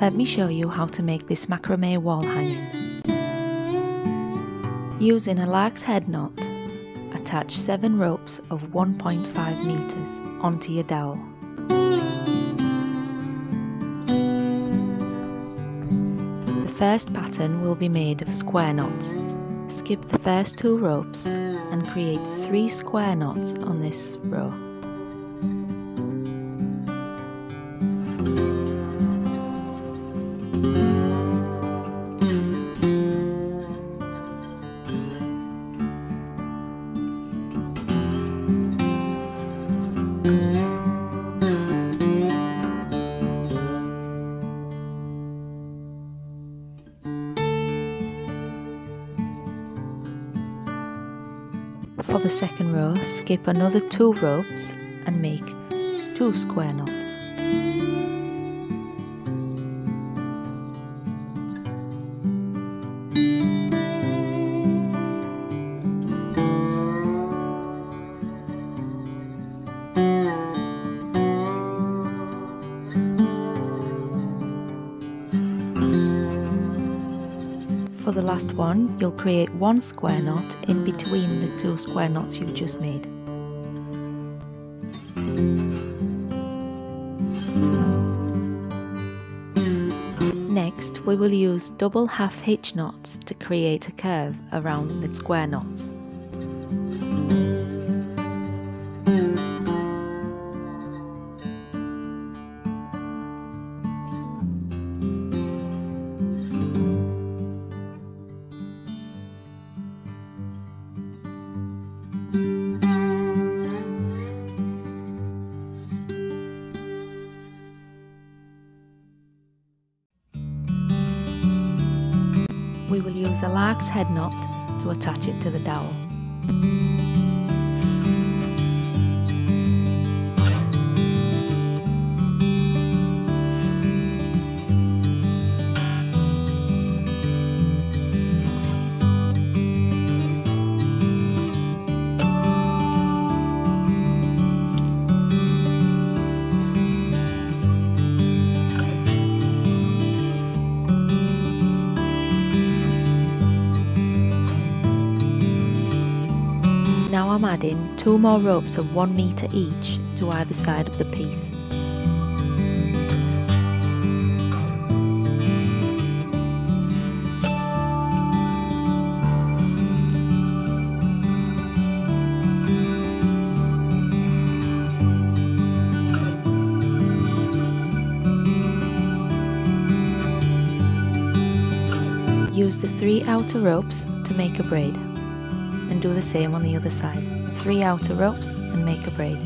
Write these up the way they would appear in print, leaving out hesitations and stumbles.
Let me show you how to make this macrame wall hanging. Using a lark's head knot, attach 7 ropes of 1.5 meters onto your dowel. The first pattern will be made of square knots. Skip the first 2 ropes and create 3 square knots on this row. For the second row, skip another 2 ropes and make 2 square knots. For the last one, you'll create 1 square knot in between the 2 square knots you've just made. Next, we will use double half hitch knots to create a curve around the square knots. We will use a lark's head knot to attach it to the dowel. Now I'm adding 2 more ropes of 1 meter each to either side of the piece. Use the 3 outer ropes to make a braid. And do the same on the other side. 3 outer ropes and make a braid.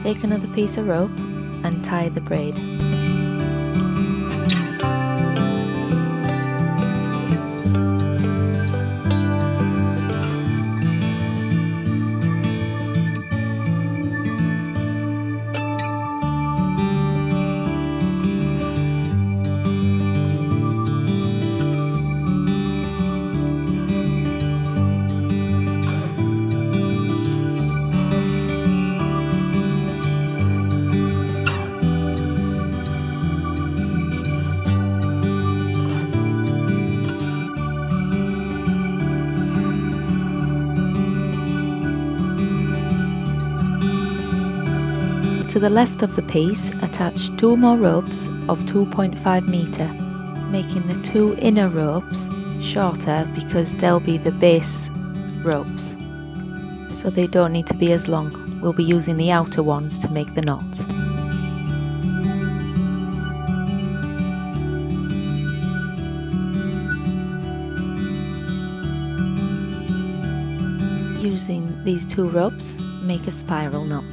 Take another piece of rope and tie the braid. To the left of the piece, attach 2 more ropes of 2.5 meter, making the 2 inner ropes shorter because they'll be the base ropes, so they don't need to be as long. We'll be using the outer ones to make the knots. Using these 2 ropes, make a spiral knot.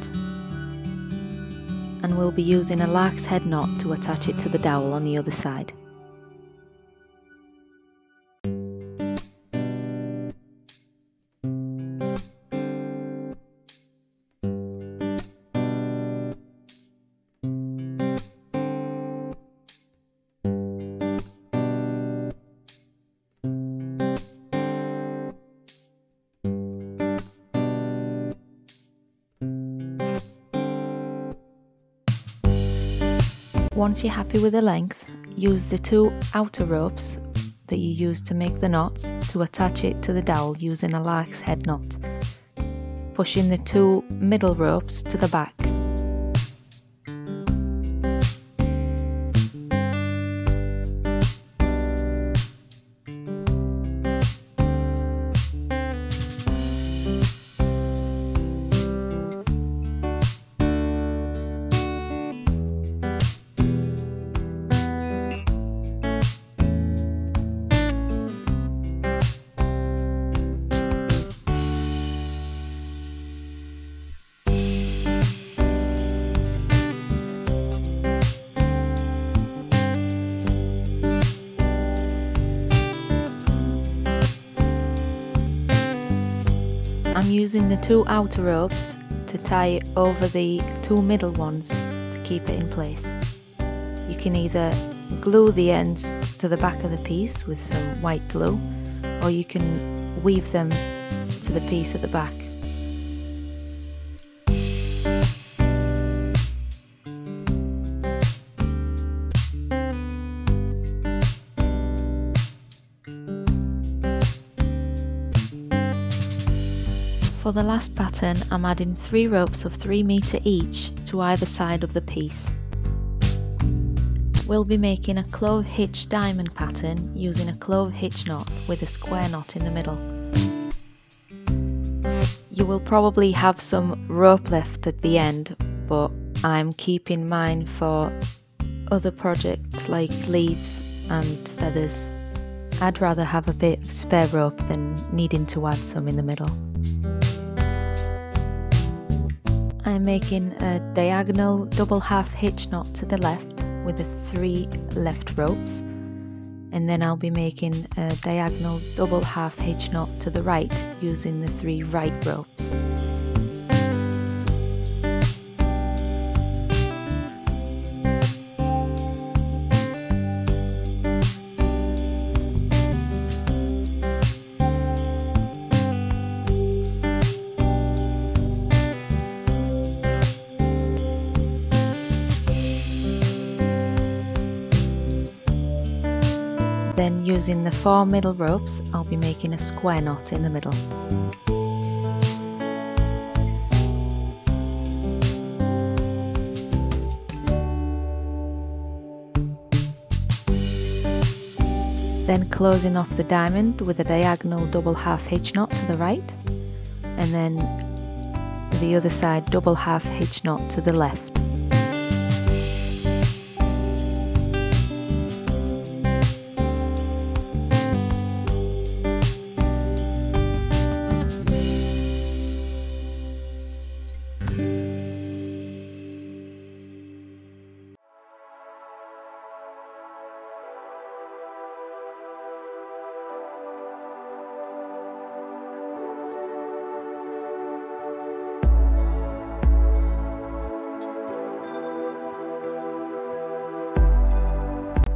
And we'll be using a lark's head knot to attach it to the dowel on the other side. Once you're happy with the length, use the 2 outer ropes that you used to make the knots to attach it to the dowel using a lark's head knot, pushing the 2 middle ropes to the back. I'm using the 2 outer ropes to tie over the 2 middle ones to keep it in place. You can either glue the ends to the back of the piece with some white glue, or you can weave them to the piece at the back. For the last pattern, I'm adding 3 ropes of 3 meter each to either side of the piece. We'll be making a clove hitch diamond pattern using a clove hitch knot with a square knot in the middle. You will probably have some rope left at the end, but I'm keeping mine for other projects like leaves and feathers. I'd rather have a bit of spare rope than needing to add some in the middle. I'm making a diagonal double half hitch knot to the left with the 3 left ropes, and then I'll be making a diagonal double half hitch knot to the right using the 3 right ropes. Then using the 4 middle ropes, I'll be making a square knot in the middle. Then closing off the diamond with a diagonal double half hitch knot to the right, and then the other side double half hitch knot to the left.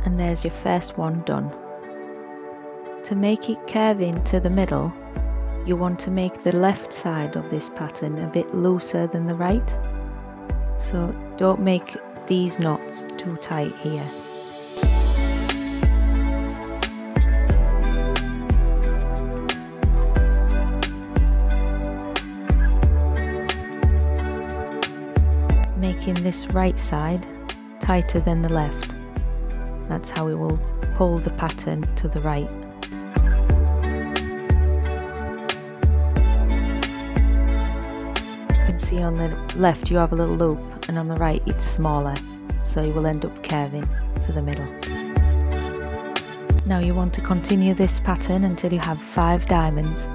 And there's your first one done. To make it curve into the middle, you want to make the left side of this pattern a bit looser than the right. So don't make these knots too tight here. Making this right side tighter than the left. That's how we will pull the pattern to the right. You can see on the left you have a little loop, and on the right it's smaller, so you will end up curving to the middle. Now you want to continue this pattern until you have 5 diamonds.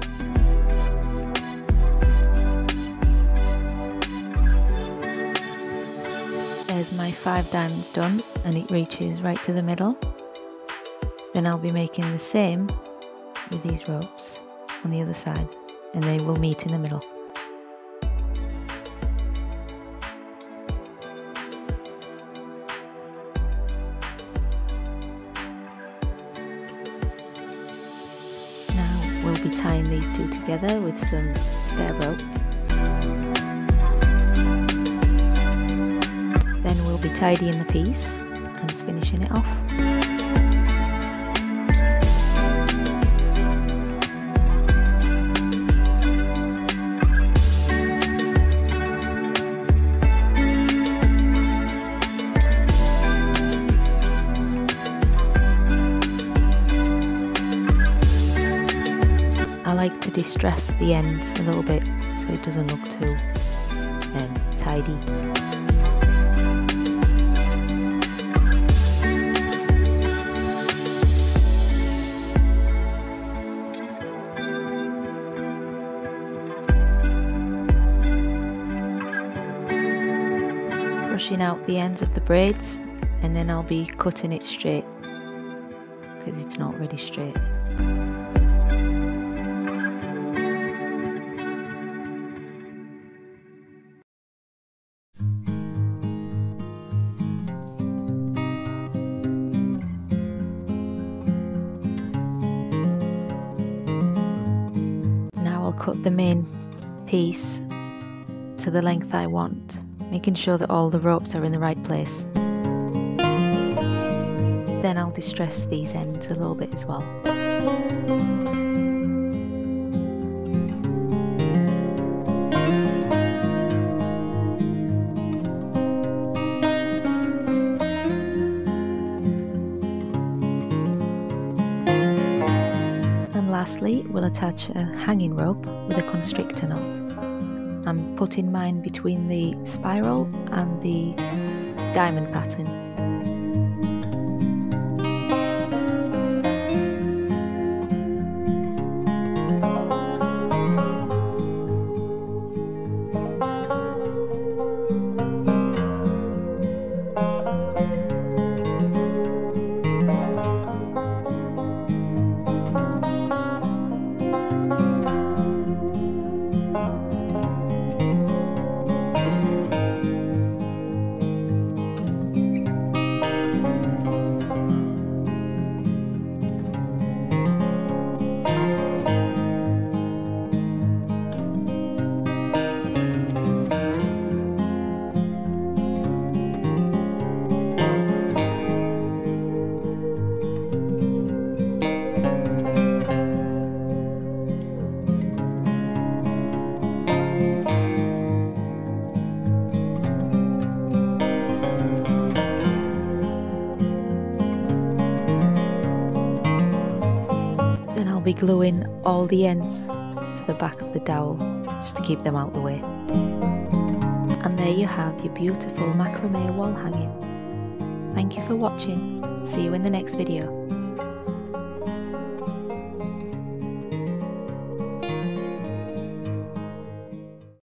There's my 5 diamonds done, and it reaches right to the middle. Then I'll be making the same with these ropes on the other side, and they will meet in the middle. Now we'll be tying these 2 together with some spare rope. Then we'll be tidying the piece and finishing it off. I like to distress the ends a little bit so it doesn't look too tidy. Brushing out the ends of the braids, and then I'll be cutting it straight because it's not really straight. Now I'll cut the main piece to the length I want, making sure that all the ropes are in the right place. Then I'll distress these ends a little bit as well. And lastly, we'll attach a hanging rope with a constrictor knot. I'm putting mine between the spiral and the diamond pattern. Be gluing all the ends to the back of the dowel just to keep them out the way. And there you have your beautiful macrame wall hanging. Thank you for watching. See you in the next video.